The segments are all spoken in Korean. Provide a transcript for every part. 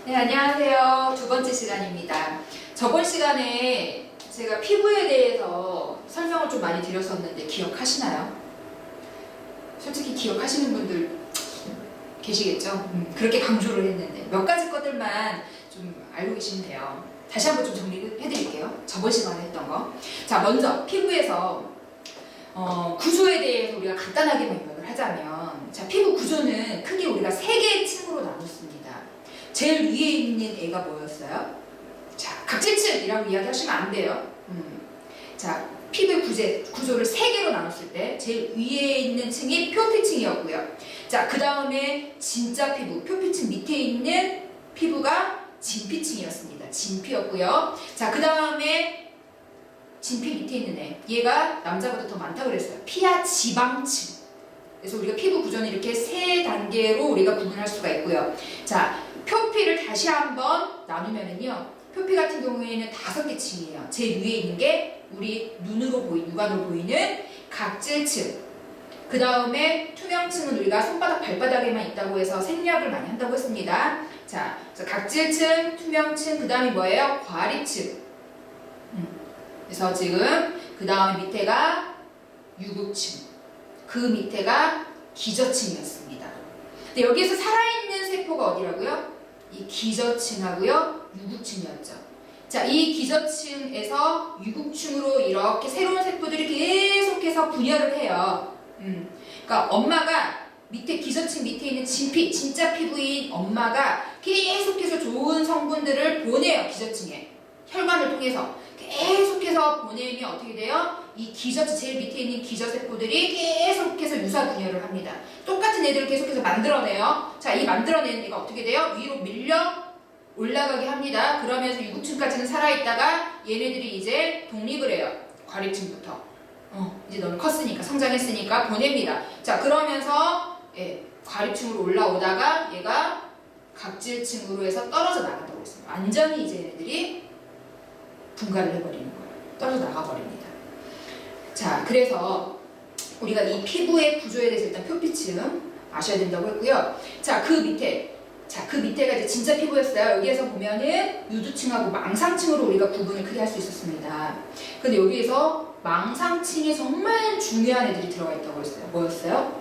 네, 안녕하세요. 두 번째 시간입니다. 저번 시간에 제가 피부에 대해서 설명을 좀 많이 드렸었는데 기억하시나요? 솔직히 기억하시는 분들 계시겠죠? 그렇게 강조를 했는데 몇 가지 것들만 좀 알고 계시면 돼요. 다시 한번 좀 정리를 해드릴게요. 저번 시간에 했던 거. 자, 먼저 피부에서 구조에 대해서 우리가 간단하게만 요약을 하자면, 자, 피부 구조는 크게 우리가 세 개의 층으로 나눴습니다. 제일 위에 있는 애가 뭐였어요? 자, 각질층이라고 이야기하시면 안 돼요. 자, 피부의 구조를 세 개로 나눴을 때 제일 위에 있는 층이 표피층이었고요. 자, 그 다음에 진짜 피부, 표피층 밑에 있는 피부가 진피층이었습니다. 진피였고요. 자, 그 다음에 진피 밑에 있는 애, 얘가 남자보다 더 많다고 그랬어요. 피하 지방층. 그래서 우리가 피부 구조는 이렇게 세 단계로 우리가 구분할 수가 있고요. 자, 표피를 다시 한번 나누면은요, 표피 같은 경우에는 5개 층이에요. 제일 위에 있는 게 우리 눈으로 보이는, 육안으로 보이는 각질층. 그 다음에 투명층은 우리가 손바닥, 발바닥에만 있다고 해서 생략을 많이 한다고 했습니다. 자, 그래서 각질층, 투명층, 그 다음이 뭐예요? 과립층. 그래서 지금 그 다음에 밑에가 유구층, 그 밑에가 기저층이었습니다. 근데 여기에서 살아있는 세포가 어디라고요? 이 기저층하고요, 유구층이었죠. 자, 이 기저층에서 유구층으로 이렇게 새로운 세포들이 계속해서 분열을 해요. 그러니까 엄마가 밑에 기저층 밑에 있는 진피, 진짜 피부인 엄마가 계속해서 좋은 성분들을 보내요. 기저층에 혈관을 통해서 계속해서 보내면 어떻게 돼요? 이 기저층 제일 밑에 있는 기저세포들이 계속해서 유사 분열을 합니다. 똑같은 애들을 계속해서 만들어내요. 자, 이 만들어내는 애가 어떻게 돼요? 위로 밀려 올라가게 합니다. 그러면서 유구층까지는 살아있다가 얘네들이 이제 독립을 해요. 과립층부터. 이제 너무 컸으니까, 성장했으니까 보냅니다. 자, 그러면서 과립층으로 올라오다가 얘가 각질층으로 해서 떨어져 나간다고 했습니다. 완전히 이제 얘네들이 분가를 해버리는 거예요. 떨어져 나가버립니다. 자, 그래서 우리가 이 피부의 구조에 대해서 일단 표피층 아셔야 된다고 했고요. 자, 그 밑에가 이제 진짜 피부였어요. 여기에서 보면은 유두층하고 망상층으로 우리가 구분을 크게 할 수 있었습니다. 근데 여기에서 망상층에 정말 중요한 애들이 들어가 있다고 했어요. 뭐였어요?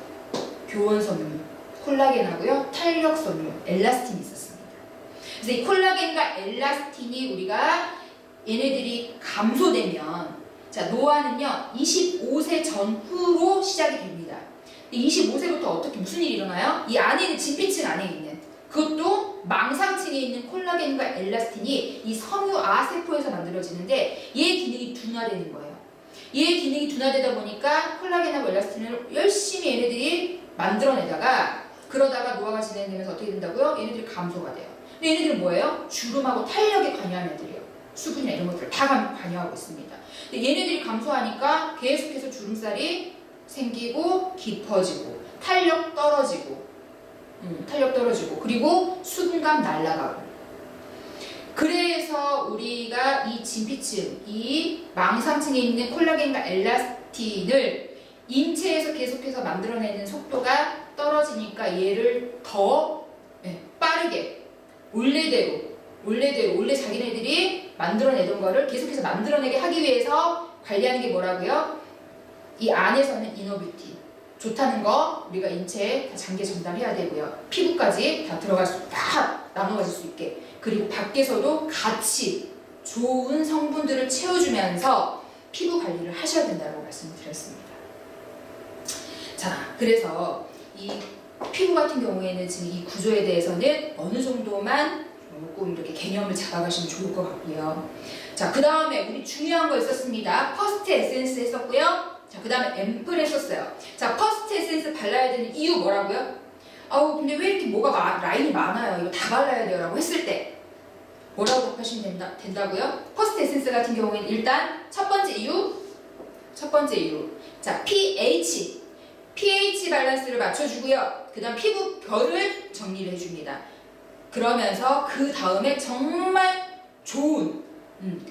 교원섬유, 콜라겐하고요, 탄력섬유, 엘라스틴이 있었습니다. 그래서 이 콜라겐과 엘라스틴이 우리가 얘네들이 감소되면, 자, 노화는요 25세 전후로 시작이 됩니다. 25세부터 어떻게 무슨 일이 일어나요? 이 안에 있는 진피층 안에 있는, 그것도 망상층에 있는 콜라겐과 엘라스틴이 이 섬유아 세포에서 만들어지는데 얘 기능이 둔화되는 거예요. 얘 기능이 둔화되다 보니까 콜라겐하고 엘라스틴을 열심히 얘네들이 만들어내다가, 그러다가 노화가 진행되면서 어떻게 된다고요? 얘네들이 감소가 돼요. 근데 얘네들은 뭐예요? 주름하고 탄력에 관여하는 애들이에요. 수분이나 이런 것들을 다 관여하고 있습니다. 근데 얘네들이 감소하니까 계속해서 주름살이 생기고 깊어지고 탄력 떨어지고 그리고 수분감 날아가고. 그래서 우리가 이 진피층, 이 망상층에 있는 콜라겐과 엘라스틴을 인체에서 계속해서 만들어내는 속도가 떨어지니까 얘를 더 빠르게 원래 자기네들이 만들어내던 거를 계속해서 만들어내게 하기 위해서 관리하는 게 뭐라고요? 이 안에서는 이너뷰티, 좋다는 거 우리가 인체에 다 장기에 전달해야 되고요. 피부까지 다 다 나눠가질 수 있게. 그리고 밖에서도 같이 좋은 성분들을 채워주면서 피부 관리를 하셔야 된다고 말씀을 드렸습니다. 자, 그래서 이 피부 같은 경우에는 지금 이 구조에 대해서는 어느 정도만 꼭 이렇게 개념을 잡아가시면 좋을 것 같고요. 자, 그 다음에 우리 중요한 거 있었습니다. 퍼스트 에센스 했었고요. 자, 그 다음에 앰플 했었어요. 자, 퍼스트 에센스 발라야 되는 이유 뭐라고요? 근데 왜 이렇게 뭐가 라인이 많아요? 이거 다 발라야 돼요? 라고 했을 때 뭐라고 답하시면 된다고요? 퍼스트 에센스 같은 경우에는 일단 첫 번째 이유. 자, pH 밸런스를 맞춰주고요. 그 다음 피부 결을 정리를 해줍니다. 그러면서 그 다음에 정말 좋은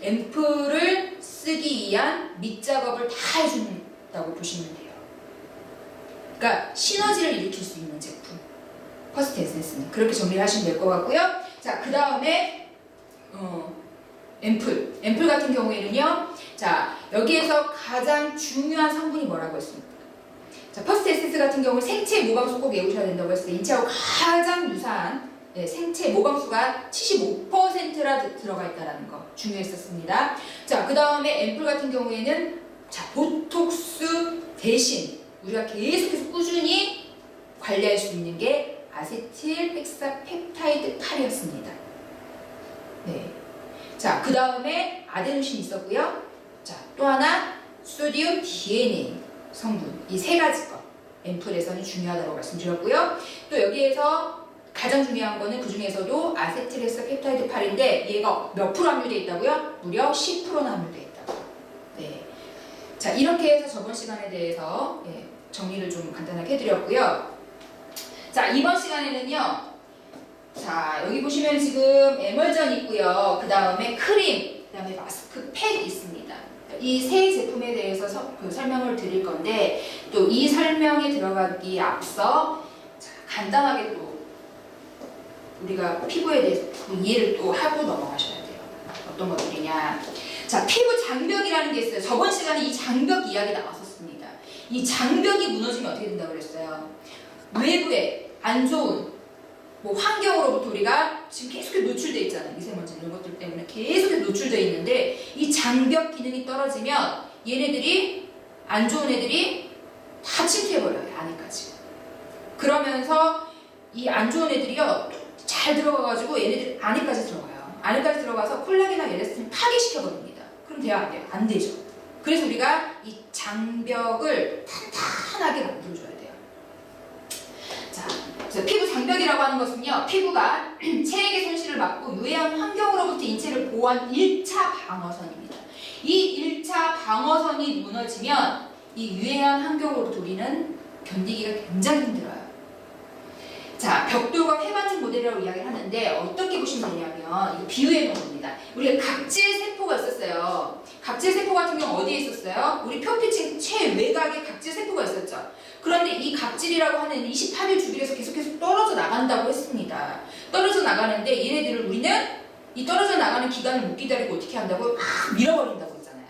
앰플을 쓰기 위한 밑작업을 다 해준다고 보시면 돼요. 그러니까 시너지를 일으킬 수 있는 제품. 퍼스트 에센스는 그렇게 정리를 하시면 될 것 같고요. 자, 그 다음에 앰플 같은 경우에는요. 자, 여기에서 가장 중요한 성분이 뭐라고 했습니까? 자, 퍼스트 에센스 같은 경우는 생체 모방수 꼭 외우셔야 된다고 했을 때 인체하고 가장 유사한 생체 모방수가 75%라 들어가 있다는 거 중요했었습니다. 자, 그 다음에 앰플 같은 경우에는 자, 보톡스 대신 우리가 계속해서 꾸준히 관리할 수 있는 게 아세틸 헥사펩타이드 칼이었습니다. 네. 자, 그 다음에 아데노신이 있었고요. 자, 또 하나 소디움 DNA 성분 이 세 가지 거 앰플에서는 중요하다고 말씀드렸고요. 또 여기에서 가장 중요한 거는 그 중에서도 아세틸 헥사펩타이드 8인데 얘가 몇 프로 함유되어 있다고요? 무려 10%나 함유되어 있다고. 네. 자, 이렇게 해서 저번 시간에 대해서 정리를 좀 간단하게 해드렸고요. 자, 이번 시간에는요. 자, 여기 보시면 지금 에멀전 있고요. 그 다음에 크림, 그 다음에 마스크팩 있습니다. 이 세 제품에 대해서 설명을 드릴 건데 또 이 설명에 들어가기 앞서 자, 간단하게 또 우리가 피부에 대해서 이해를 또 하고 넘어가셔야 돼요. 어떤 것들이냐. 자, 피부 장벽이라는 게 있어요. 저번 시간에 이 장벽 이야기 나왔었습니다. 이 장벽이 무너지면 어떻게 된다고 그랬어요? 외부에 안 좋은 환경으로부터 우리가 지금 계속해서 노출되어 있잖아요. 미세먼지 이런 것들 때문에 계속해서 노출되어 있는데 이 장벽 기능이 떨어지면 얘네들이 안 좋은 애들이 다 침투해버려요. 안에까지. 그러면서 이 안 좋은 애들이요 잘 들어가가지고 얘네들 안에까지 들어가요. 안에까지 들어가서 콜라겐이나 엘라스틴을 파괴시켜버립니다. 그럼 돼요? 안 돼요? 안 되죠. 그래서 우리가 이 장벽을 탄탄하게 만들어줘야 돼요. 자, 피부 장벽이라고 하는 것은요, 피부가 체액의 손실을 막고 유해한 환경으로부터 인체를 보호한 1차 방어선입니다. 이 1차 방어선이 무너지면 이 유해한 환경으로부터 우리는 견디기가 굉장히 힘들어요. 자, 벽돌과 회반죽 모델이라고 이야기를 하는데 어떻게 보시면 되냐면 이거 비유해 놓은 겁니다. 우리가 각질 세포가 있었어요. 각질 세포 같은 경우 어디에 있었어요? 우리 표피층 최외곽에 각질 세포가 있었죠. 그런데 이 각질이라고 하는 28일 주기에서 계속해서 떨어져 나간다고 했습니다. 떨어져 나가는데 얘네들을 우리는 이 떨어져 나가는 기간을 못 기다리고 어떻게 한다고? 막 밀어버린다고 했잖아요.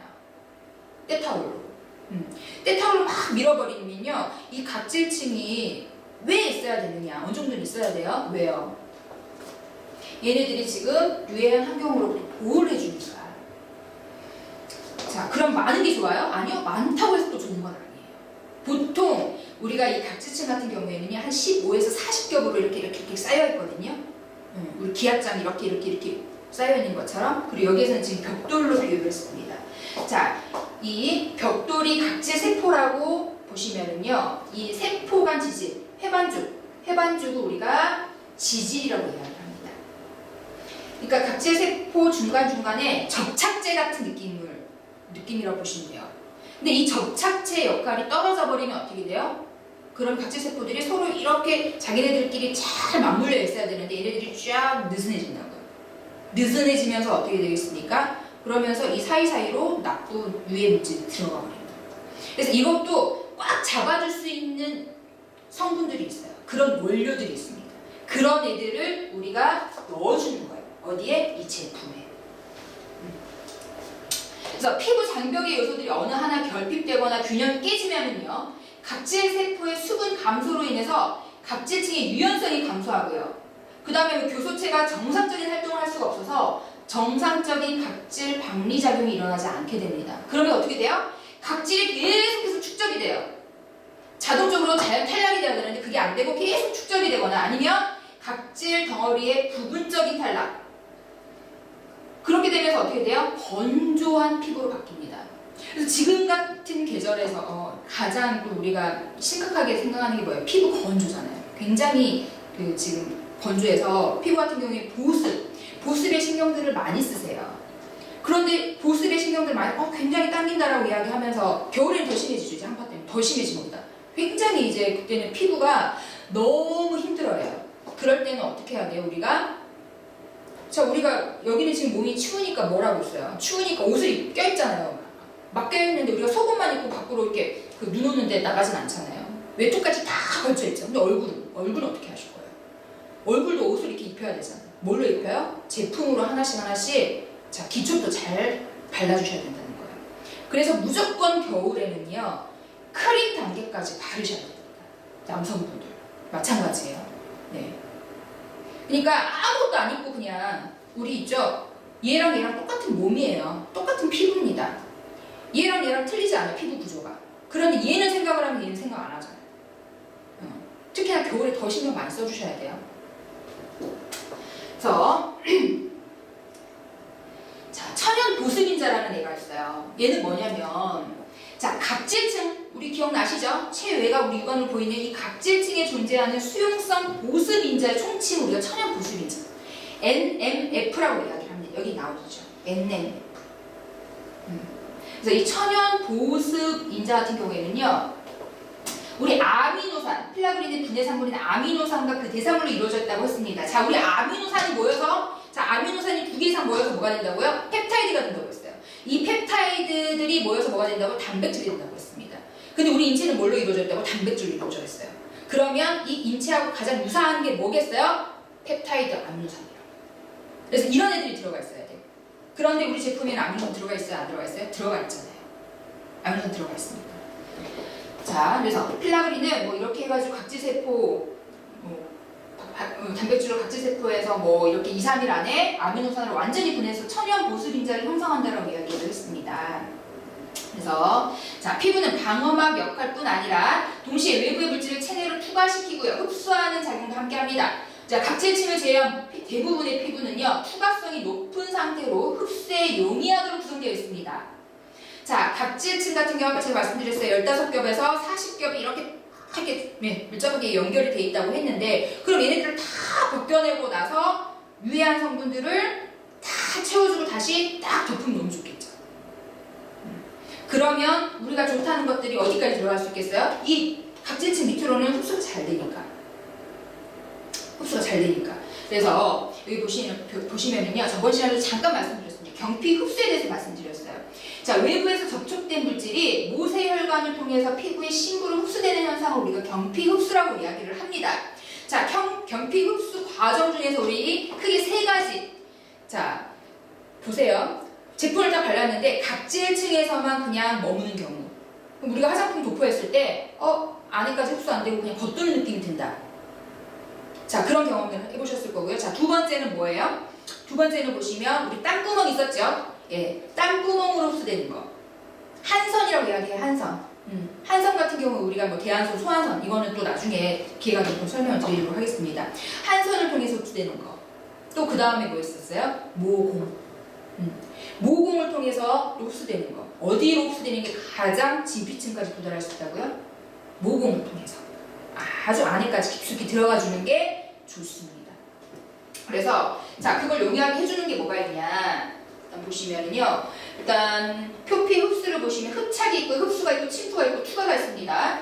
때타올로. 때타올로 막 밀어버리면요. 이 각질층이 왜 있어야 되느냐? 어느 정도는 있어야 돼요? 왜요? 얘네들이 지금 유해한 환경으로부터 보호를 해주니까. 자, 그럼 많은 게 좋아요? 아니요. 많다고 해서 또 좋은 건 아니에요. 보통 우리가 이 각질층 같은 경우에는 한 15에서 40겹으로 이렇게 쌓여 있거든요. 우리 기압장이 이렇게 쌓여 있는 것처럼. 그리고 여기에서는 지금 벽돌로 비유를 했습니다. 자, 이 벽돌이 각질 세포라고 보시면은요, 이 세포 간 지질, 회반죽을 우리가 지질이라고 이야기합니다. 그러니까 각질 세포 중간중간에 접착제 같은 느낌이라고 보시면 돼요. 근데 이 접착제 역할이 떨어져 버리면 어떻게 돼요? 그런 각질 세포들이 서로 이렇게 자기네들끼리 잘 맞물려 있어야 되는데 얘네들이 쫙 느슨해진다고요. 느슨해지면서 어떻게 되겠습니까? 그러면서 이 사이사이로 나쁜 유해 물질이 들어가 버립니다. 그래서 이것도 꽉 잡아줄 수 있는 성분들이 있어요. 그런 원료들이 있습니다. 그런 애들을 우리가 넣어주는 거예요. 어디에? 이 제품에. 그래서 피부 장벽의 요소들이 어느 하나 결핍되거나 균형이 깨지면은요, 각질 세포의 수분 감소로 인해서 각질층의 유연성이 감소하고요. 그 다음에 교소체가 정상적인 활동을 할 수가 없어서 정상적인 각질 박리 작용이 일어나지 않게 됩니다. 그러면 어떻게 돼요? 각질이 계속해서 축적이 돼요. 자동적으로 자연 탈락이 되어야 되는데 그게 안 되고 계속 축적이 되거나 아니면 각질 덩어리의 부분적인 탈락. 그렇게 되면서 어떻게 돼요? 건조한 피부로 바뀝니다. 그래서 지금 같은 계절에서 가장 또 우리가 심각하게 생각하는 게 뭐예요? 피부 건조잖아요. 굉장히 지금 건조해서 피부 같은 경우에 보습의 신경들을 많이 쓰세요. 그런데 보습의 신경들 많이 굉장히 당긴다라고 이야기하면서 겨울에는 더 심해지죠. 이제 한파 때문에 더 심해집니다. 굉장히 이제 그때는 피부가 너무 힘들어요. 그럴 때는 어떻게 해야 돼요? 우리가 여기는 지금 몸이 추우니까 뭐라고 있어요? 추우니까 옷을 껴있잖아요. 막 껴있는데 우리가 속옷만 입고 밖으로 이렇게 눈 오는 데 나가진 않잖아요. 외투까지 다 걸쳐있죠. 근데 얼굴은 어떻게 하실 거예요? 얼굴도 옷을 이렇게 입혀야 되잖아요. 뭘로 입혀요? 제품으로 하나씩 하나씩 자 기초도 잘 발라주셔야 된다는 거예요. 그래서 무조건 겨울에는요 크림 단계까지 바르셔야 됩니다. 남성분들 마찬가지예요. 네. 그러니까 아무것도 안 입고 그냥 우리 있죠? 얘랑 얘랑 똑같은 몸이에요. 똑같은 피부입니다. 얘랑 얘랑 틀리지 않아요. 피부 구조가. 그런데 얘는 생각을 하면 얘는 생각 안 하잖아요. 특히나 겨울에 더 신경 많이 써주셔야 돼요. 그래서 자 천연 보습인자라는 애가 있어요. 얘는 뭐냐면 자 각질층 우리 기억나시죠? 체외가 우리 육안으로 보이는 이 각질층에 존재하는 수용성 보습인자의 총칭 우리가 천연 보습인자 NMF라고 이야기를 합니다. 여기 나오죠. NMF. 그래서 이 천연 보습인자 같은 경우에는요 우리 아미노산, 필라그린의 분해산물인 아미노산과 그 대상물로 이루어졌다고 했습니다. 자, 우리 아미노산이 모여서, 자, 아미노산이 2개 이상 모여서 뭐가 된다고요? 펩타이드가 된다고 했어요. 이 펩타이드들이 모여서 뭐가 된다고? 단백질이 된다고 했습니다. 근데 우리 인체는 뭘로 이루어졌다고? 단백질로 이루어져 있어요. 그러면 이 인체하고 가장 유사한 게 뭐겠어요? 펩타이드 아미노산이라고. 그래서 이런 애들이 들어가 있어야 돼요. 그런데 우리 제품에는 아미노산 들어가 있어요? 안 들어가 있어요? 들어가 있잖아요. 아미노산 들어가 있습니다. 자, 그래서 필라그린은 뭐 이렇게 해가지고 각질세포, 단백질로 각질세포에서 뭐 이렇게 2, 3일 안에 아미노산을 완전히 분해해서 천연 보습인자를 형성한다라고 이야기를 했습니다. 그래서 자 피부는 방어막 역할뿐 아니라 동시에 외부의 물질을 체내로 투과시키고요. 흡수하는 작용도 함께합니다. 자 각질층을 제외한 대부분의 피부는요. 투과성이 높은 상태로 흡수에 용이하도록 구성되어 있습니다. 자, 각질층 같은 경우 제가 말씀드렸어요. 15겹에서 40겹이 이렇게 밀접하게 연결이 돼 있다고 했는데 그럼 얘네들을 다 벗겨내고 나서 유해한 성분들을 다 채워주고 다시 딱 덮으면 너무 좋겠죠. 그러면 우리가 좋다는 것들이 어디까지 들어갈 수 있겠어요? 이 각질층 밑으로는 흡수가 잘 되니까. 흡수가 잘 되니까. 그래서 여기 보시면은요. 저번 시간에도 잠깐 말씀드렸습니다. 경피 흡수에 대해서 말씀드렸어요. 자, 외부에서 접촉된 물질이 모세혈관을 통해서 피부의 심부로 흡수되는 현상을 우리가 경피 흡수라고 이야기를 합니다. 자, 경피 흡수 과정 중에서 우리 크게 3가지. 자, 보세요. 제품을 다 발랐는데 각질층에서만 그냥 머무는 경우. 그럼 우리가 화장품 도포했을 때 안에까지 흡수 안 되고 그냥 겉도는 느낌이 든다. 자, 그런 경험을 해보셨을 거고요. 자, 2번째는 뭐예요? 2번째는 보시면 우리 땀구멍 있었죠? 예, 땀구멍으로 흡수되는 거. 한선이라고 이야기해요. 한선. 한선 같은 경우 우리가 뭐 대한선, 소한선 이거는 또 나중에 기회가 되면 설명을 드리도록 하겠습니다. 한선을 통해서 흡수되는 거. 또 그 다음에 뭐 있었어요? 모공. 모공을 통해서 흡수되는 거. 어디로 흡수되는 게 가장 진피층까지 도달할 수 있다고요? 모공을 통해서. 아주 안에까지 깊숙이 들어가 주는 게 좋습니다. 그래서 자 그걸 용이하게 해주는 게 뭐가 있냐? 일단 보시면은요. 일단 표피 흡수를 보시면 흡착이 있고 흡수가 있고 침투가 있고 투과가 있습니다.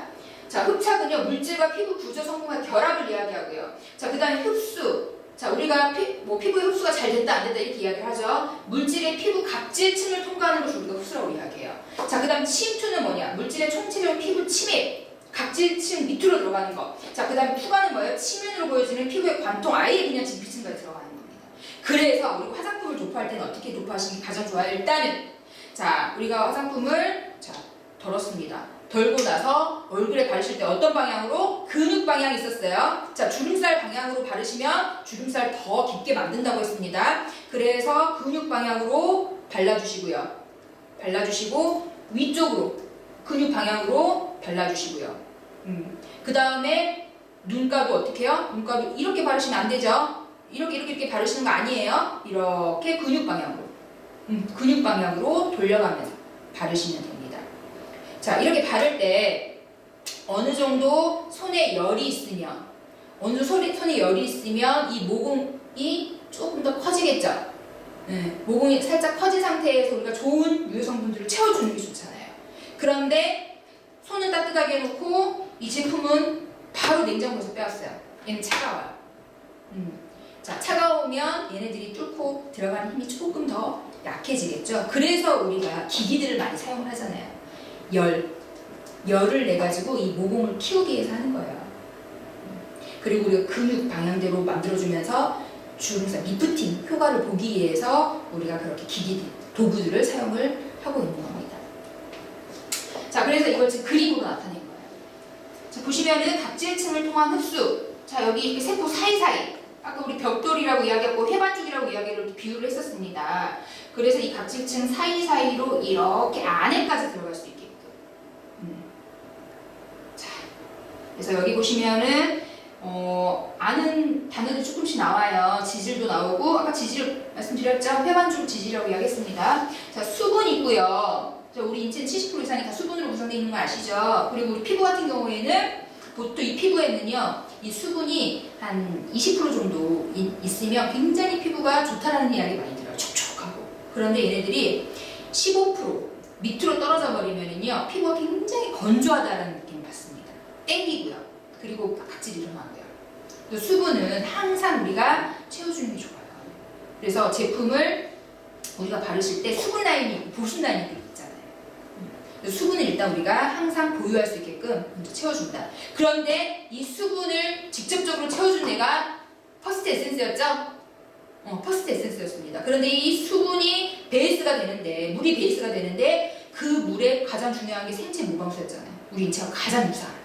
자 흡착은요 물질과 피부 구조 성분과 결합을 이야기하고요. 자 그다음에 흡수. 자 우리가 피부의 흡수가 잘 됐다 안 됐다 이렇게 이야기를 하죠. 물질의 피부 각질층을 통과하는 것을 우리가 흡수라고 이야기해요. 자 그다음 침투는 뭐냐? 물질의 총체적인 피부 침입. 각질층 밑으로 들어가는 거. 자, 그 다음에 투과는 뭐예요? 치면으로 보여지는 피부의 관통, 아예 그냥 진피층까지 들어가는 겁니다. 그래서 우리가 화장품을 도포할 때는 어떻게 도포하시는 게 가장 좋아요? 일단은 자, 우리가 화장품을 자 덜었습니다. 덜고 나서 얼굴에 바르실 때 어떤 방향으로? 근육 방향이 있었어요. 자, 주름살 방향으로 바르시면 주름살 더 깊게 만든다고 했습니다. 그래서 근육 방향으로 발라주시고요. 발라주시고 위쪽으로 근육 방향으로 발라주시고요. 그 다음에 눈가도 어떻게 해요? 눈가도 이렇게 바르시면 안 되죠? 이렇게 바르시는 거 아니에요? 이렇게 근육 방향으로. 근육 방향으로 돌려가면서 바르시면 됩니다. 자, 이렇게 바를 때 어느 정도 손에 열이 있으면, 어느 정도 손에 열이 있으면 이 모공이 조금 더 커지겠죠? 모공이 살짝 커진 상태에서 우리가 좋은 유해 성분들을 채워주는 게 좋잖아요. 그런데 손은 따뜻하게 해놓고 이 제품은 바로 냉장고에서 빼왔어요. 얘는 차가워요. 자, 차가우면 얘네들이 뚫고 들어가는 힘이 조금 더 약해지겠죠. 그래서 우리가 기기들을 많이 사용을 하잖아요. 열을 내가지고 이 모공을 키우기 위해서 하는 거예요. 그리고 우리가 근육 방향대로 만들어주면서 주름살, 리프팅 효과를 보기 위해서 우리가 그렇게 기기, 도구들을 사용을 하고 있는 겁니다. 자, 그래서 이걸 지금 그림으로 나타낸 거예요. 자, 보시면은 각질층을 통한 흡수. 자, 여기 이렇게 세포 사이사이. 아까 우리 벽돌이라고 이야기했고 해반죽이라고 이야기를 비유를 했었습니다. 그래서 이 각질층 사이사이로 이렇게 안에까지 들어갈 수 있게끔. 자, 그래서 여기 보시면은 아는 단어들이 조금씩 나와요. 지질도 나오고, 아까 지질 말씀드렸죠? 해반죽 지질이라고 이야기했습니다. 자, 수분 있고요. 자, 우리 인체는 70% 이상이 다 수분으로 구성되어 있는 거 아시죠? 그리고 우리 피부 같은 경우에는 보통 이 피부에는요, 이 수분이 한 20% 정도 있으면 굉장히 피부가 좋다라는 이야기 많이 들어요. 촉촉하고. 그런데 얘네들이 15% 밑으로 떨어져 버리면은요, 피부가 굉장히 건조하다는 느낌을 받습니다. 땡기고요. 그리고 각질이 일어나고요. 수분은 항상 우리가 채워주는 게 좋아요. 그래서 제품을 우리가 바르실 때 수분 라인이 있고 보습 라인이 있잖아요. 수분을 일단 우리가 항상 보유할 수 있게끔 먼저 채워준다. 그런데 이 수분을 직접적으로 채워준 애가 퍼스트 에센스였죠? 퍼스트 에센스였습니다. 그런데 이 수분이 베이스가 되는데, 물이 베이스가 되는데 그 물에 가장 중요한 게 생체 모방수였잖아요. 우리 인체가 가장 유사한.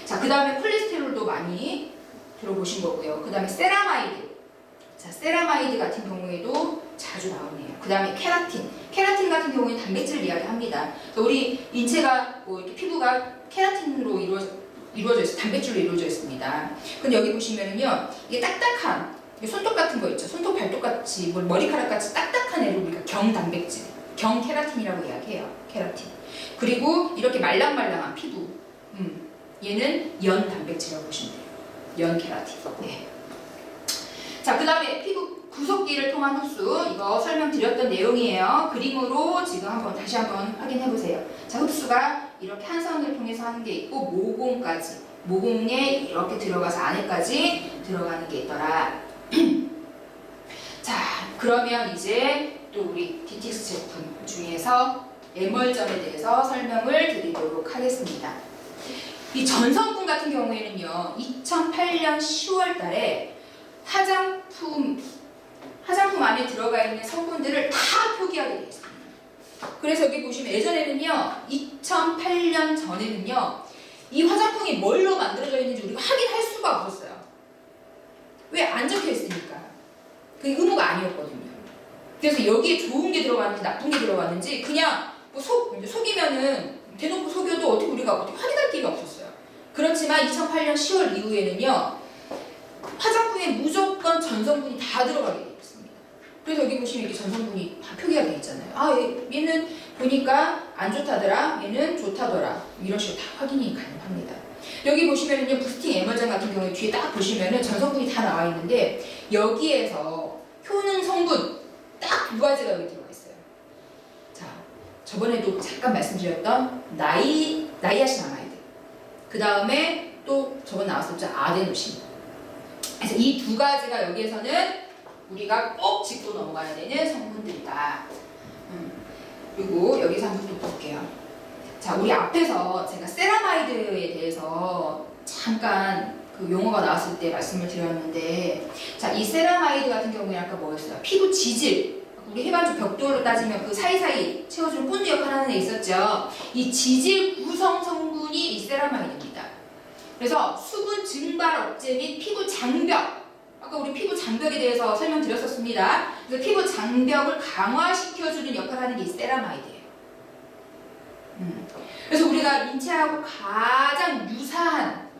자, 그 다음에 콜레스테롤도 많이 들어보신 거고요. 그 다음에 세라마이드. 자, 세라마이드 같은 경우에도 자주 나오네요. 그 다음에 케라틴. 케라틴 같은 경우에는 단백질을 이야기합니다. 우리 인체가 이렇게 피부가 케라틴으로 이루어져 있어요. 단백질로 이루어져 있습니다. 근데 여기 보시면은요, 이게 딱딱한, 손톱 같은 거 있죠. 손톱, 발톱 같이, 머리카락 같이 딱딱한 애를 우리가 경단백질, 경케라틴이라고 이야기해요. 케라틴. 그리고 이렇게 말랑말랑한 피부. 얘는 연 단백질이라고 보시면 돼요. 연 케라틴. 네. 자, 그 다음에 피부 구속기를 통한 흡수. 이거 설명드렸던 내용이에요. 그림으로 지금 다시 한번 확인해 보세요. 자, 흡수가 이렇게 한 선을 통해서 하는 게 있고, 모공까지. 모공에 이렇게 들어가서 안에까지 들어가는 게 있더라. 자, 그러면 이제 또 우리 DTX 제품 중에서 에멀전에 대해서 설명을 드리도록 하겠습니다. 이 전성분 같은 경우에는요, 2008년 10월 달에 화장품 안에 들어가 있는 성분들을 다 표기하게 되어 있습니다. 그래서 여기 보시면 예전에는요, 2008년 전에는요, 이 화장품이 뭘로 만들어져 있는지 우리가 확인할 수가 없었어요. 왜? 안 적혀 있으니까. 그게 의무가 아니었거든요. 그래서 여기에 좋은 게 들어갔는지 나쁜 게 들어갔는지 그냥 속이면은 대놓고 속여도 우리가 어떻게 확인할 기회가 없었어요. 그렇지만 2008년 10월 이후에는요, 화장품에 무조건 전성분이 다 들어가게 되어 있습니다. 그래서 여기 보시면 이렇게 전성분이 다 표기가 되어 있잖아요. 아, 얘는 보니까 안 좋다더라, 얘는 좋다더라, 이런 식으로 다 확인이 가능합니다. 여기 보시면은요, 부스팅 에멀전 같은 경우에 뒤에 딱 보시면은 전성분이 다 나와 있는데, 여기에서 효능 성분 딱 두 가지가 여기 들어가 있어요. 자, 저번에도 잠깐 말씀드렸던 나이아신아마이드. 그 다음에 또 저번 나왔었죠, 아데노신. 그래서 이 두 가지가 여기에서는 우리가 꼭 짚고 넘어가야 되는 성분들이다. 그리고 여기서 한번 또 볼게요. 자, 우리 앞에서 제가 세라마이드에 대해서 잠깐 그 용어가 나왔을 때 말씀을 드렸는데, 자, 이 세라마이드 같은 경우에 아까 뭐였어요? 피부 지질. 우리 해반죽 벽돌로 따지면 그 사이사이 채워주는 본드 역할을 하는 애 있었죠. 이 지질 구성 성분이 이 세라마이드입니다. 그래서 수분 증발 억제 및 피부 장벽. 아까 우리 피부 장벽에 대해서 설명드렸었습니다. 그래서 피부 장벽을 강화시켜주는 역할을 하는 게 이 세라마이드예요. 그래서 우리가 인체하고 가장 유사한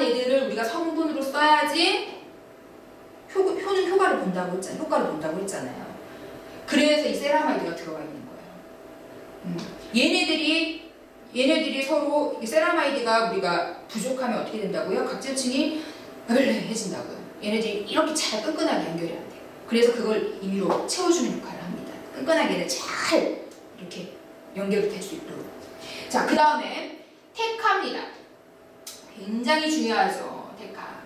애들을 우리가 성분으로 써야지 효과를 본다고 했잖아요. 그래서 이 세라마이드가 들어가 있는 거예요. 얘네들이 서로 세라마이드가 우리가 부족하면 어떻게 된다고요? 각질층이 해진다고요. 얘네들이 이렇게 잘 끈끈하게 연결이 안 돼요. 그래서 그걸 임의로 채워주는 역할을 합니다. 끈끈하게 잘 이렇게 연결이 될 수 있도록. 자, 그 다음에 테카입니다. 굉장히 중요하죠, 테카.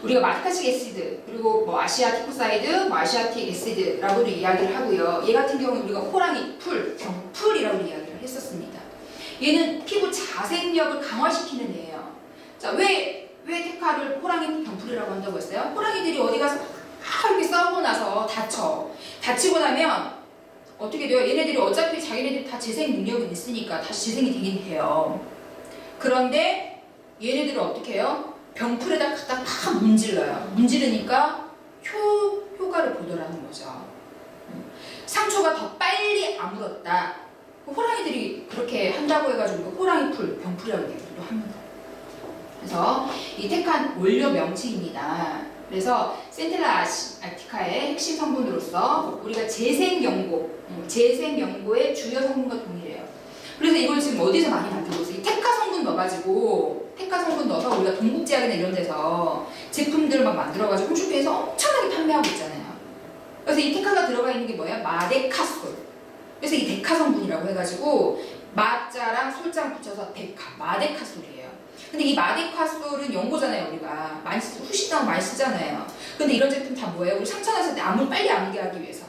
우리가 마스카식 애시드, 그리고 아시아티코사이드, 아시아틱 애시드라고도 이야기를 하고요. 얘 같은 경우는 우리가 호랑이 풀, 병풀이라고 이야기를 했었습니다. 얘는 피부 자생력을 강화시키는 애예요. 자, 왜 테카를 호랑이 병풀이라고 한다고 했어요. 호랑이들이 어디 가서 막 이렇게 싸우고 나서 다치고 나면 어떻게 돼요? 얘네들이 어차피 자기네들이 다 재생 능력은 있으니까 다시 재생이 되긴 해요. 그런데 얘네들은 어떻게 해요? 병풀에다 갖다 막 문질러요. 문지르니까 효과를 보더라는 거죠. 상처가 더 빨리 아물었다. 호랑이들이 그렇게 한다고 해가지고 호랑이 풀, 병풀이라고 얘기도 합니다. 그래서 이 택한 원료 명칭입니다. 그래서 센텔라 아티카의 핵심 성분으로서 우리가 재생연고의 주요 성분과 동일해요. 그래서 이걸 지금 어디서 많이 만들고 있어요? 이 테카 성분 넣어가지고 테카 성분 넣어서 우리가 동국제약이나 이런 데서 제품들을 막 만들어가지고 홈쇼핑에서 엄청나게 판매하고 있잖아요. 그래서 이 테카가 들어가 있는 게 뭐예요? 마데카솔. 그래서 이 데카 성분이라고 해가지고 마자랑 솔자랑 붙여서 데카, 마데카솔이에요. 근데 이 마데카솔은 연고잖아요. 우리가 많이 쓰, 후시당 많이 쓰잖아요. 근데 이런 제품 다 뭐예요? 우리 상처 났을 때 빨리 아물게 하기 위해서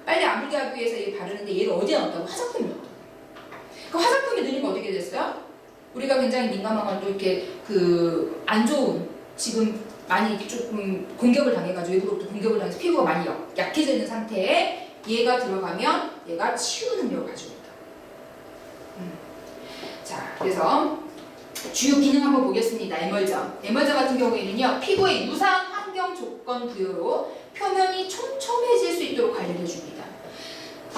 빨리 아물게 하기 위해서 얘 바르는데 얘를 어디에 넣었다고? 화장품에 넣었다고. 그 화장품에 넣으니까 어떻게 됐어요? 우리가 굉장히 민감한 건 또 이렇게 안 좋은 지금 많이 조금 공격을 당해가지고 외부로부터 공격을 당해서 피부가 많이 약해져 있는 상태에 얘가 들어가면 얘가 치유 능력을 가지고 있다. 자, 그래서 주요 기능 한번 보겠습니다. 에멀전 같은 경우에는요, 피부의 유사한 환경 조건 부여로 표면이 촘촘해질 수 있도록 관리를 해줍니다.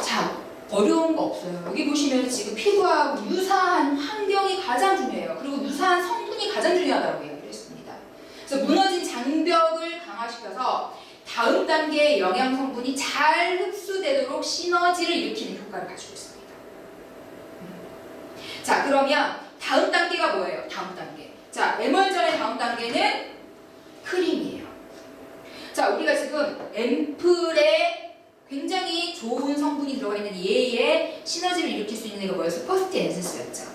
자, 어려운 거 없어요. 여기 보시면 지금 피부하고 유사한 환경이 가장 중요해요. 그리고 유사한 성분이 가장 중요하다고 이야기를 했습니다. 그래서 무너진 장벽을 강화시켜서 다음 단계의 영양 성분이 잘 흡수되도록 시너지를 일으키는 효과를 가지고 있습니다. 자, 그러면 다음 단계가 뭐예요? 다음 단계. 자, 에멀전의 다음 단계는 크림이에요. 자, 우리가 지금 앰플에 굉장히 좋은 성분이 들어가 있는 얘의 시너지를 일으킬 수 있는 애가 뭐였어요? 퍼스트 에센스였죠.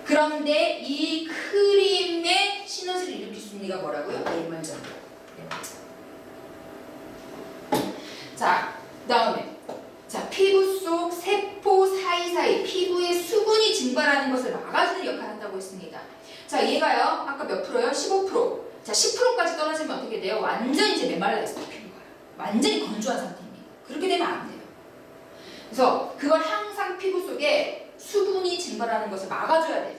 그런데 이 크림의 시너지를 일으킬 수 있는 애가 뭐라고요? 에멀전. 자, 다음에 피부 속 세포 사이사이 피부의 수분이 증발하는 것을 막아주는 역할을 한다고 했습니다. 자, 얘가요, 아까 몇 프로요? 15%. 자, 10%까지 떨어지면 어떻게 돼요? 완전히 이제 메말라 있어요, 피부가. 완전히 건조한 상태입니다. 그렇게 되면 안 돼요. 그래서 그걸 항상 피부 속에 수분이 증발하는 것을 막아줘야 돼요.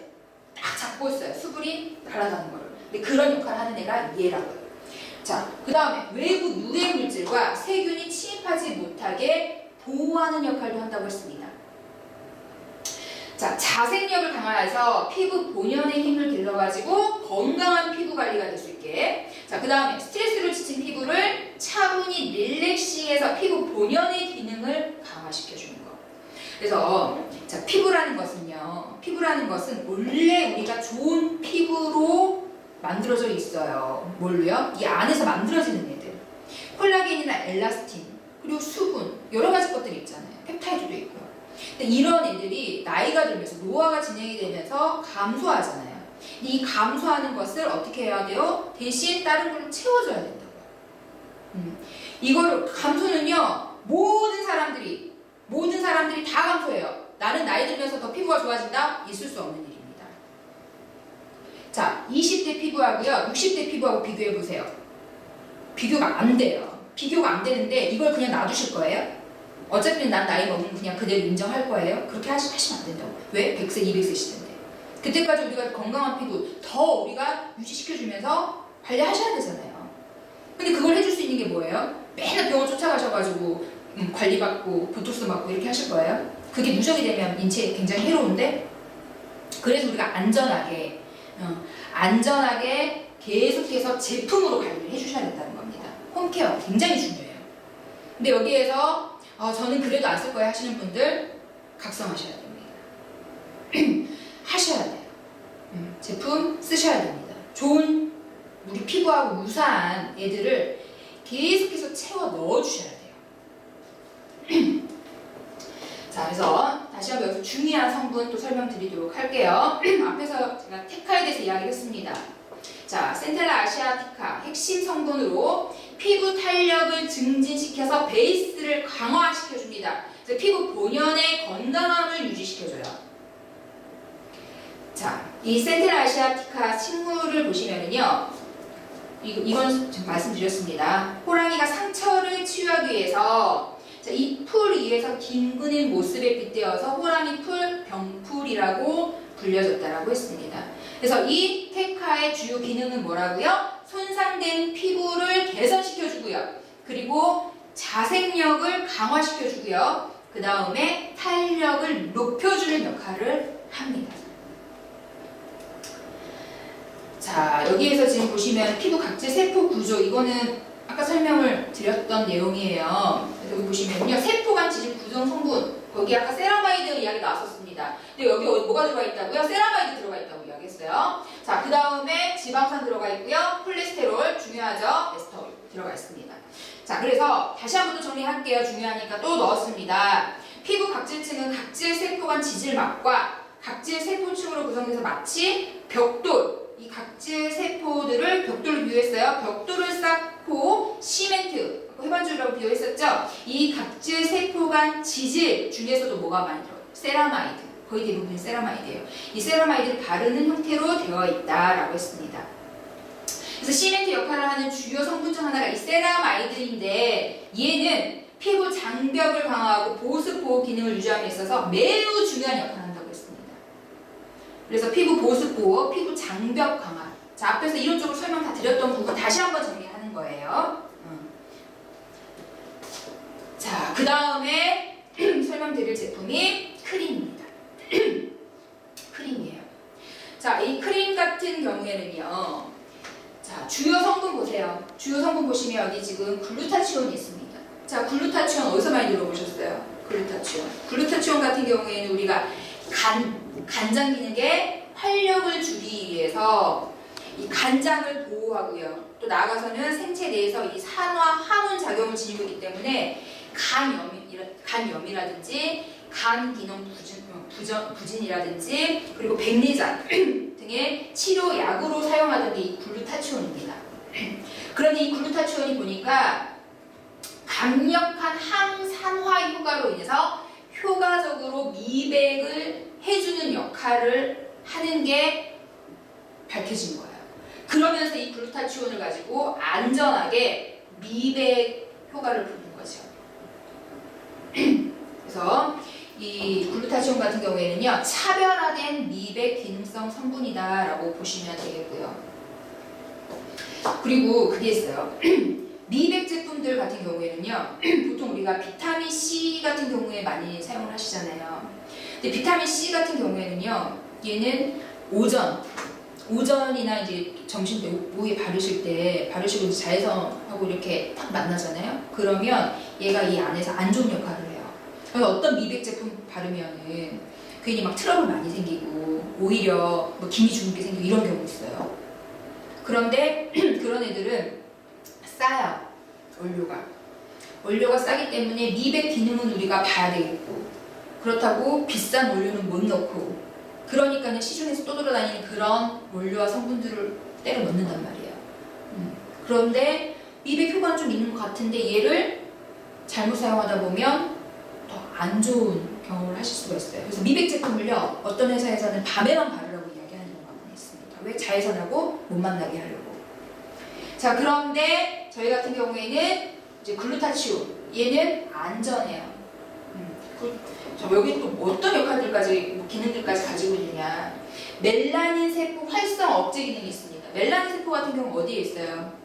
딱 잡고 있어요. 수분이 날아가는 거를. 근데 그런 역할을 하는 애가 얘라고요. 자, 그 다음에 외부 유해 물질과 세균이 침입하지 못하게 보호하는 역할도 한다고 했습니다. 자, 자생력을 강화해서 피부 본연의 힘을 길러가지고 건강한 피부 관리가 될 수 있게. 자, 그 다음에 스트레스로 지친 피부를 차분히 릴렉싱해서 피부 본연의 기능을 강화시켜주는 거. 그래서 자, 피부라는 것은 원래 우리가 좋은 피부로 만들어져 있어요. 뭘로요? 이 안에서 만들어지는 애들. 콜라겐이나 엘라스틴, 그리고 수분, 여러 가지 것들이 있잖아요. 펩타이드도 있고요. 근데 이런 애들이 나이가 들면서 노화가 진행이 되면서 감소하잖아요. 이 감소하는 것을 어떻게 해야 돼요? 대신 다른 걸로 채워줘야 된다고요. 이거를 감소는요, 모든 사람들이 다 감소해요. 나는 나이 들면서 더 피부가 좋아진다? 있을 수 없는 일입니다. 자, 20대 피부하고요, 60대 피부하고 비교해 보세요. 비교가 안 돼요. 비교가 안 되는데 이걸 그냥 놔두실 거예요? 어차피 난 나이 먹으면 그냥 그대로 인정할 거예요? 그렇게 하시면 안 된다고. 왜? 100세, 200세 시대인데. 그때까지 우리가 건강한 피부 더 우리가 유지시켜주면서 관리하셔야 되잖아요. 근데 그걸 해줄 수 있는 게 뭐예요? 맨날 병원 쫓아가셔가지고 관리받고 보톡스 맞고 이렇게 하실 거예요? 그게 누적이 되면 인체에 굉장히 해로운데, 그래서 우리가 안전하게 계속해서 제품으로 관리를 해주셔야 된다는 겁니다. 홈케어 굉장히 중요해요. 근데 여기에서 저는 그래도 안 쓸 거예요 하시는 분들 각성하셔야 됩니다. 하셔야 돼요. 제품 쓰셔야 됩니다. 좋은 우리 피부하고 유사한 애들을 계속해서 채워 넣어주셔야 돼요. 자, 그래서 다시 한번 여기서 중요한 성분 또 설명드리도록 할게요. 앞에서 제가 테카에 대해서 이야기했습니다. 자, 센텔라 아시아티카 핵심 성분으로 피부 탄력을 증진시켜서 베이스를 강화시켜줍니다. 그래서 피부 본연의 건강함을 유지시켜줘요. 자, 이 센텔라 아시아티카 식물을 보시면은요, 이건 지금 말씀드렸습니다. 호랑이가 상처를 치유하기 위해서 이 풀 위에서 뒹구는 모습에 빗대어서 호랑이 풀, 병풀이라고 불려졌다라고 했습니다. 그래서 이 테카의 주요 기능은 뭐라고요? 손상된 피부를 개선시켜주고요. 그리고 자생력을 강화시켜주고요. 그 다음에 탄력을 높여주는 역할을 합니다. 자, 여기에서 지금 보시면 피부 각질 세포 구조, 이거는 아까 설명을 드렸던 내용이에요. 그래서 여기 보시면요, 세포 간 지질 구성 성분, 거기 아까 세라마이드 이야기 나왔었습니다. 근데 여기 뭐가 들어가 있다고요? 세라마이드 들어가 있다고 이야기했어요. 자, 그 다음에 지방산 들어가 있고요, 콜레스테롤 중요하죠, 에스터올 들어가 있습니다. 자, 그래서 다시 한 번 더 정리할게요. 중요하니까 또 넣었습니다. 피부 각질층은 각질 세포 간 지질막과 각질 세포층으로 구성돼서 마치 벽돌, 이 각질 세포들을 벽돌로 비유했어요. 벽돌을 쌓고 시멘트, 해반줄이라고 비유했었죠. 이 각질 세포 간 지질 중에서도 뭐가 많이 들어요? 세라마이드, 거의 대부분이 세라마이드예요. 이 세라마이드를 바르는 형태로 되어 있다라고 했습니다. 그래서 시멘트 역할을 하는 주요 성분 중 하나가 이 세라마이드인데, 얘는 피부 장벽을 강화하고 보습 보호 기능을 유지함에 있어서 매우 중요한 역할을 한다고 했습니다. 그래서 피부 보습 보호, 피부 장벽 강화. 자, 앞에서 이론적으로 설명 다 드렸던 부분 다시 한번 정리하는 거예요. 자, 그 다음에 설명드릴 제품이 크림입니다. 크림이에요. 자, 이 크림 같은 경우에는요, 자, 주요 성분 보세요. 주요 성분 보시면 여기 지금 글루타치온이 있습니다. 자, 글루타치온 어디서 많이 들어보셨어요? 글루타치온. 글루타치온 같은 경우에는 우리가 간장 기능에 활력을 주기 위해서 이 간장을 보호하고요. 또 나아가서는 생체 내에서 이 산화, 항원 작용을 지니고 있기 때문에 간염이라든지 간 기능 부진이라든지 그리고 백내장 등의 치료 약으로 사용하던 게 이 글루타치온입니다. 그런데 이 글루타치온이 보니까 강력한 항산화 효과로 인해서 효과적으로 미백을 해주는 역할을 하는 게 밝혀진 거예요. 그러면서 이 글루타치온을 가지고 안전하게 미백 효과를 부르는 거죠. 그래서 이 글루타치온 같은 경우에는요, 차별화된 미백 기능성 성분이다라고 보시면 되겠고요. 그리고 그게 있어요. 미백 제품들 같은 경우에는요, 보통 우리가 비타민 C 같은 경우에 많이 사용을 하시잖아요. 근데 비타민 C 같은 경우에는요, 얘는 오전이나 이제 점심 때 오후에 바르시고 이제 자외선하고 이렇게 딱 만나잖아요. 그러면 얘가 이 안에서 안 좋은 역할을 해요. 그래서 어떤 미백 제품 바르면은 괜히 막 트러블 많이 생기고 오히려 뭐 기미 주근깨 생기고 이런 경우 있어요. 그런데 그런 애들은 싸요. 원료가 싸기 때문에 미백 기능은 우리가 봐야 되겠고, 그렇다고 비싼 원료는 못 넣고, 그러니까 시중에서 떠돌아다니는 그런 원료와 성분들을 때려 넣는단 말이에요. 그런데 미백 효과는 좀 있는 것 같은데 얘를 잘못 사용하다 보면 더 안 좋은 경험을 하실 수가 있어요. 그래서 미백 제품을요, 어떤 회사에서는 밤에만 바르라고 이야기하는 경우가 있습니다. 왜? 자외선하고 못 만나게 하려고. 자, 그런데 저희 같은 경우에는 이제 글루타치온, 얘는 안전해요. 여기 또 어떤 역할들까지, 기능들까지 가지고 있느냐. 멜라닌 세포 활성 억제 기능이 있습니다. 멜라닌 세포 같은 경우는 어디에 있어요?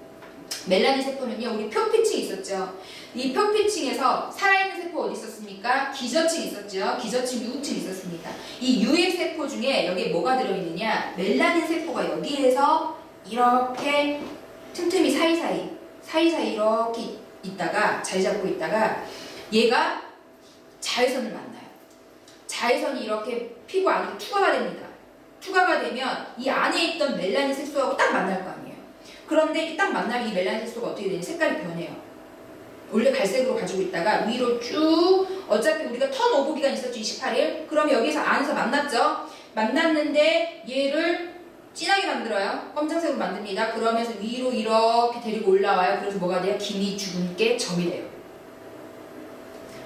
멜라닌 세포는요, 우리 표피층이 있었죠. 이 표피층에서 살아있는 세포 어디 있었습니까? 기저층이 있었죠. 기저층, 유국층이 있었습니다. 이 유액 세포 중에 여기에 뭐가 들어있느냐? 멜라닌 세포가 여기에서 이렇게 틈틈이 사이사이 이렇게 있다가 자리 잡고 있다가 얘가 자외선을 만나요. 자외선이 이렇게 피부 안으로 투과가 됩니다. 투과가 되면 이 안에 있던 멜라닌 색소하고 딱 만날 거 아니에요. 그런데 딱 만나면 이 멜라닌 색소가 어떻게 되냐? 색깔이 변해요. 원래 갈색으로 가지고 있다가 위로 쭉, 어차피 우리가 턴 오버 기간 있었죠, 28일. 그럼 여기서 안에서 만났죠. 만났는데 얘를 진하게 만들어요. 검정색으로 만듭니다. 그러면서 위로 이렇게 데리고 올라와요. 그래서 뭐가 돼요? 기미 주근깨 점이 돼요.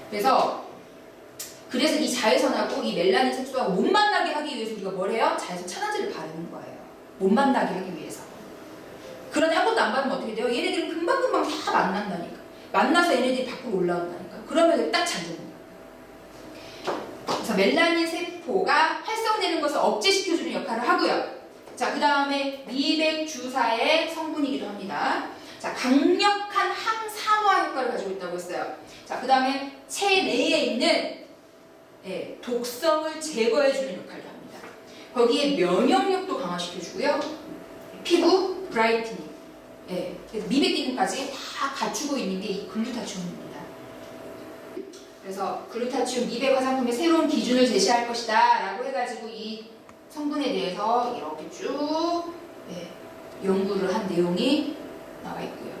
그래서 이 자외선하고 이 멜라닌 색소하고 못 만나게 하기 위해서 우리가 뭘 해요? 자외선 차단제를 바르는 거예요. 못 만나게 하기 위해서. 그런데 한 번도 안 바르면 어떻게 돼요? 얘네들은 금방금방 다 만난다니까. 만나서 얘네들이 밖으로 올라온다니까. 그러면 딱 잠드는 거야. 그래서 멜라닌 세포가 활성되는 것을 억제시켜주는 역할을 하고요. 자, 그 다음에 미백 주사의 성분이기도 합니다. 자, 강력한 항산화 효과를 가지고 있다고 했어요. 자, 그 다음에 체내에 있는 독성을 제거해주는 역할도 합니다. 거기에 면역력도 강화시켜주고요. 피부 브라이트닝, 그래서 미백 기능까지 다 갖추고 있는 게 이 글루타치온입니다. 그래서 글루타치온 미백 화장품의 새로운 기준을 제시할 것이다 라고 해가지고 이 성분에 대해서 이렇게 쭉 연구를 한 내용이 나와 있고요.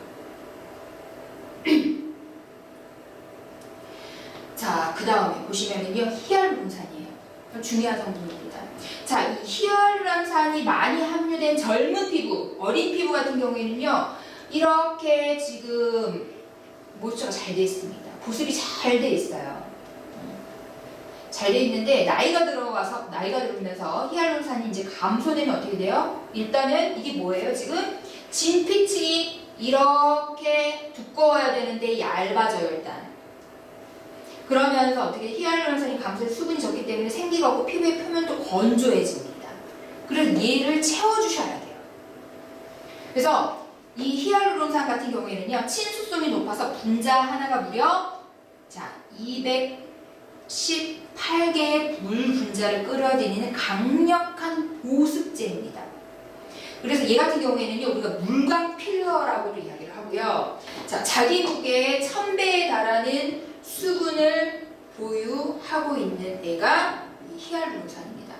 자, 그 다음에 보시면은요, 히알루론산이에요. 중요한 성분입니다. 자, 이 히알루론산이 많이 함유된 젊은 피부, 어린 피부 같은 경우에는요, 이렇게 지금 모유처가 잘 돼 있습니다. 보습이 잘 돼 있어요. 잘 돼 있는데 나이가 들면서 히알루론산이 이제 감소되면 어떻게 돼요? 일단은 이게 뭐예요? 지금 진피층이 이렇게 두꺼워야 되는데 얇아져요, 일단. 그러면서 어떻게 히알루론산이 감소해서 수분이 적기 때문에 생기가 없고 피부의 표면도 건조해집니다. 그래서 얘를 채워주셔야 돼요. 그래서 이 히알루론산 같은 경우에는요, 친수성이 높아서 분자 하나가 무려 218개의 물 분자를 끌어들이는 강력한 보습제입니다. 그래서 얘 같은 경우에는요, 우리가 물광 필러라고도 이야기를 하고요. 자, 자기 무게의 1000배에 달하는 수분을 보유하고 있는 애가 이 히알루론산입니다.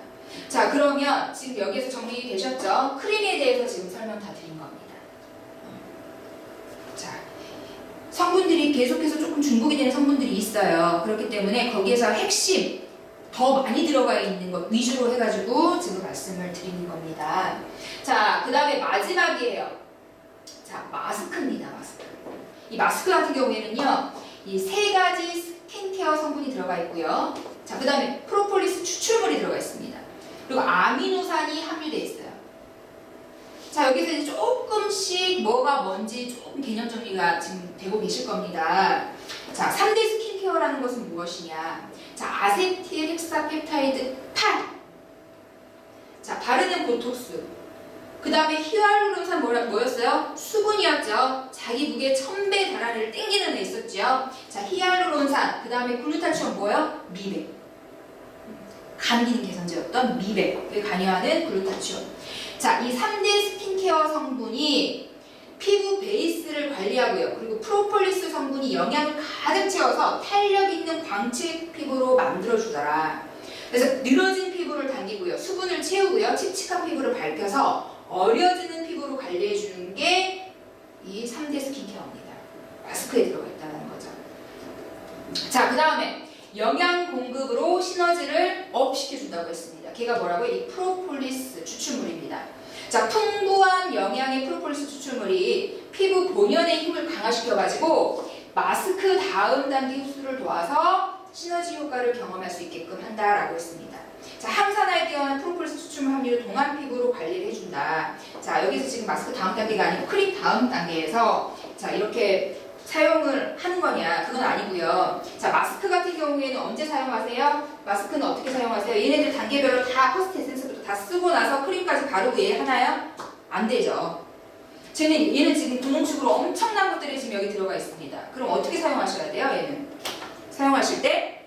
자, 그러면 지금 여기에서 정리되셨죠? 크림에 대해서 지금 설명 다 드린 겁니다. 자, 성분들이 계속해서 조금 중복이 되는 성분들이 있어요. 그렇기 때문에 거기에서 핵심 더 많이 들어가 있는 것 위주로 해가지고 지금 말씀을 드리는 겁니다. 자, 그 다음에 마지막이에요. 자, 마스크입니다. 마스크. 이 마스크 같은 경우에는요, 이 세 가지 스킨케어 성분이 들어가 있고요. 자, 그 다음에 프로폴리스 추출물이 들어가 있습니다. 그리고 아미노산이 함유되어 있어요. 자, 여기서 이제 조금씩 뭐가 뭔지 조금 개념 정리가 지금 되고 계실 겁니다. 자, 3대 스킨케어라는 것은 무엇이냐? 자, 아세틸 헥사펩타이드 8. 자, 바르는 보톡스. 그 다음에 히알루론산 뭐였어요? 수분이었죠. 자기 무게 1000배 달하는 애를 땡기는 애 있었죠. 자, 히알루론산. 그 다음에 글루타치온 뭐예요? 미백. 간 기능 개선제였던 미백을 관여하는 글루타치온. 자, 이 3대 스킨케어 성분이 피부 베이스를 관리하고요. 그리고 프로폴리스 성분이 영양을 가득 채워서 탄력 있는 광채 피부로 만들어주더라. 그래서 늘어진 피부를 당기고요. 수분을 채우고요. 칙칙한 피부를 밝혀서 어려지는 피부로 관리해주는 게 이 3대 스킨케어입니다. 마스크에 들어가 있다는 거죠. 자, 그 다음에 영양 공급으로 시너지를 업 시켜준다고 했습니다. 걔가 뭐라고요? 이 프로폴리스 추출물입니다. 자, 풍부한 영양의 프로폴리스 추출물이 피부 본연의 힘을 강화시켜가지고 마스크 다음 단계 흡수를 도와서 시너지 효과를 경험할 수 있게끔 한다라고 했습니다. 자, 항산화에 뛰어난 프로폴리스 추출물 함유를 동안 피부로 관리를 해준다. 자, 여기서 지금 마스크 다음 단계가 아니고 크림 다음 단계에서 자, 이렇게 사용을 하는 거냐? 그건 아니고요. 자, 마스크 같은 경우에는 언제 사용하세요? 마스크는 어떻게 사용하세요? 얘네들 단계별로 다 퍼스트 에센스부터 다 쓰고 나서 크림까지 바르고 얘 하나요? 안 되죠. 얘는 지금 분홍축으로 엄청난 것들이 지금 여기 들어가 있습니다. 그럼 어떻게 사용하셔야 돼요? 얘는 사용하실 때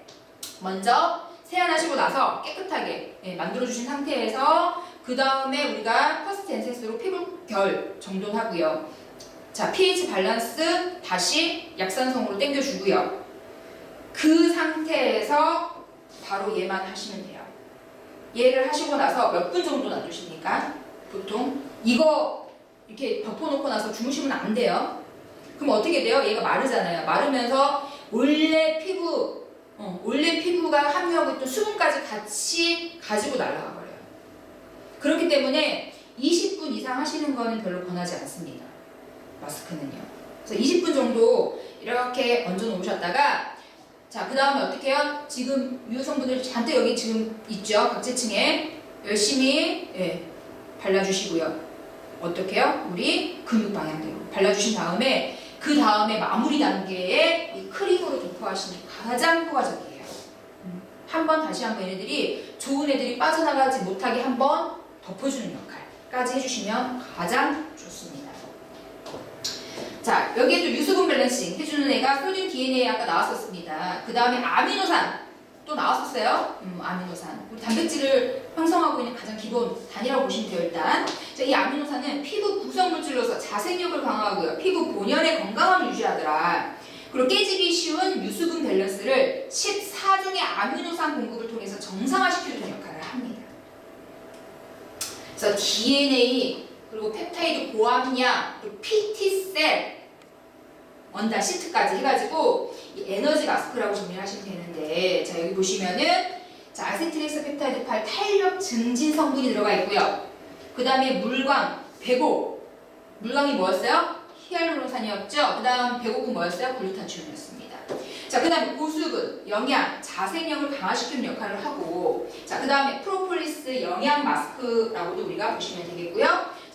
먼저 세안하시고 나서 깨끗하게 만들어주신 상태에서 그 다음에 우리가 퍼스트 에센스로 피부 결 정돈하고요. 자, pH 밸런스 다시 약산성으로 당겨주고요. 그 상태에서 바로 얘만 하시면 돼요. 얘를 하시고 나서 몇 분 정도 놔두십니까? 보통 이거 이렇게 덮어놓고 나서 주무시면 안 돼요. 그럼 어떻게 돼요? 얘가 마르잖아요. 마르면서 원래 피부가 함유하고 있던 수분까지 같이 가지고 날아가 버려요. 그렇기 때문에 20분 이상 하시는 거는 별로 권하지 않습니다. 마스크는요. 그래서 20분 정도 이렇게 얹어 놓으셨다가 자, 그 다음에 어떻게 해요? 지금 유효성분들 잔뜩 여기 지금 있죠? 각제층에 열심히 발라주시고요. 어떻게 해요? 우리 근육 방향대로 발라주신 다음에 그 다음에 마무리 단계에 이 크림으로 도포하시는 게 가장 효과적이에요. 한번 다시 한번 얘네들이 좋은 애들이 빠져나가지 못하게 한번 덮어주는 역할까지 해주시면 가장 좋습니다. 자, 여기에 또 유수분 밸런싱 해주는 애가 소듐 DNA 아까 나왔었습니다. 그 다음에 아미노산 또 나왔었어요. 아미노산. 우리 단백질을 형성하고 있는 가장 기본 단위라고 보시면 돼요, 일단. 자, 이 아미노산은 피부 구성물질로서 자생력을 강화하고요. 피부 본연의 건강함을 유지하더라. 그리고 깨지기 쉬운 유수분 밸런스를 14종의 아미노산 공급을 통해서 정상화시켜주는 역할을 합니다. 그래서 DNA, 그리고 펩타이드 고함량, 그리고 PT셀, 원단 시트까지 해가지고 이 에너지 마스크라고 정리하시면 되는데, 자 여기 보시면은 자 아세틸엑스펩타이드 8 탄력 증진 성분이 들어가 있고요. 그 다음에 물광, 배고, 물광이 뭐였어요? 히알루론산이었죠. 그 다음 배고는 뭐였어요? 글루타치온이었습니다. 자 그 다음에 보수분, 영양, 자생력을 강화시키는 역할을 하고, 자 그 다음에 프로폴리스 영양 마스크라고도 우리가 보시면 되겠고요.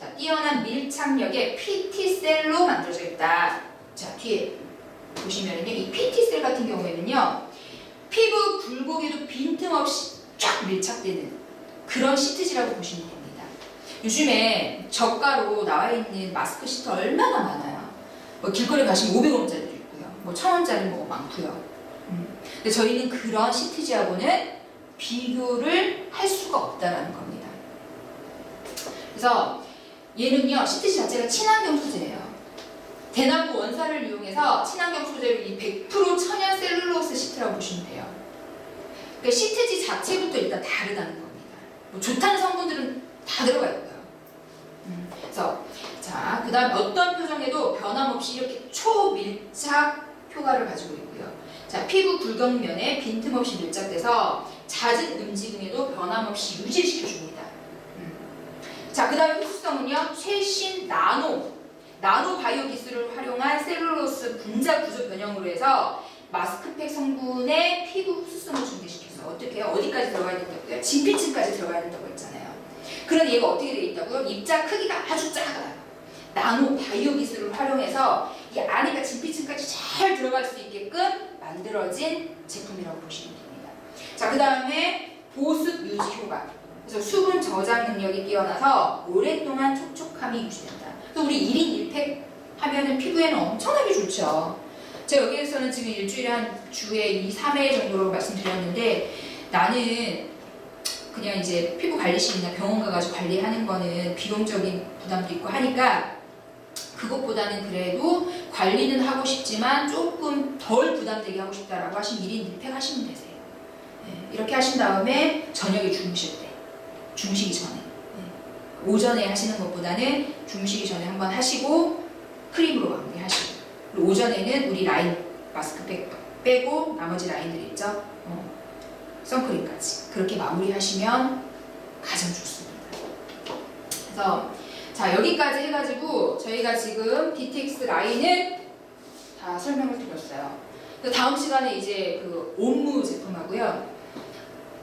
자 뛰어난 밀착력의 PT셀로 만들어져 있다. 자 뒤에 보시면은요, 이 PT셀 같은 경우에는요, 피부 굴곡에도 빈틈없이 쫙 밀착되는 그런 시트지라고 보시면 됩니다. 요즘에 저가로 나와 있는 마스크 시트 얼마나 많아요. 뭐 길거리 가시면 500원짜리도 있고요, 뭐 1000원짜리 뭐 많고요. 근데 저희는 그런 시트지하고는 비교를 할 수가 없다라는 겁니다. 그래서 얘는요, 시트지 자체가 친환경 소재예요. 대나무 원사를 이용해서 친환경 소재로 이 100% 천연 셀룰로스 시트라고 보시면 돼요. 그러니까 시트지 자체부터 일단 다르다는 겁니다. 뭐 좋다는 성분들은 다 들어가 있고요. 그래서 자, 그 다음 어떤 표정에도 변함없이 이렇게 초밀착 효과를 가지고 있고요. 자, 피부 굴곡면에 빈틈없이 밀착돼서 잦은 움직임에도 변함없이 유지시켜줍니다. 자, 그 다음에 흡수성은요, 최신 나노 바이오 기술을 활용한 셀룰로스 분자 구조 변형으로 해서 마스크팩 성분의 피부 흡수성을 증대시켜서 어떻게 해요? 어디까지 들어가야 된다고요? 진피층까지 들어가야 된다고 했잖아요. 그런데 얘가 어떻게 되어 있다고요? 입자 크기가 아주 작아요. 나노 바이오 기술을 활용해서 이 안에가 진피층까지 잘 들어갈 수 있게끔 만들어진 제품이라고 보시면 됩니다. 자, 그 다음에 보습 유지 효과. 그래서 수분 저장 능력이 뛰어나서 오랫동안 촉촉함이 유지된다. 또 우리 1인 1팩 하면은 피부에는 엄청나게 좋죠. 제가 여기에서는 지금 일주일에 한 주에 2, 3회 정도로 말씀드렸는데, 나는 그냥 이제 피부 관리실이나 병원 가가지고 관리하는 거는 비용적인 부담도 있고 하니까 그것보다는 그래도 관리는 하고 싶지만 조금 덜 부담되게 하고 싶다라고 하시면 1인 1팩 하시면 되세요. 네, 이렇게 하신 다음에 저녁에 주무실 때, 주무시기 전에, 오전에 하시는 것보다는 주무시기 전에 한번 하시고 크림으로 마무리하시고, 그리고 오전에는 우리 라인 마스크팩 빼고 나머지 라인들 있죠? 선크림까지 그렇게 마무리하시면 가장 좋습니다. 그래서 자, 여기까지 해가지고 저희가 지금 DTX 라인을 다 설명을 드렸어요. 다음 시간에 이제 그 옴무 제품하고요,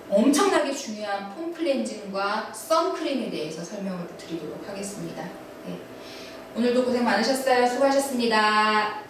엄청나게 중요한 폼 클렌징과 선크림에 대해서 설명을 드리도록 하겠습니다. 네. 오늘도 고생 많으셨어요. 수고하셨습니다.